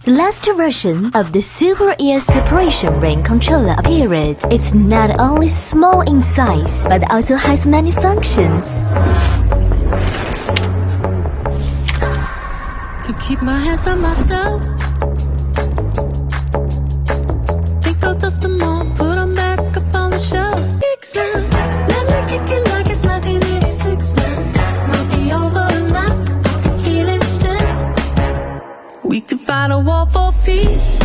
The last version of the Super Ear Separation Ring controller appeared. It's not only small in size, but also has many functions. Can keep my hands on myself. Think I'll dust them off, put them back up on the shelf. Kicks now, let me kick it like it's 1986 now. Might be over now, I can feel it still. We could fight a war for peace.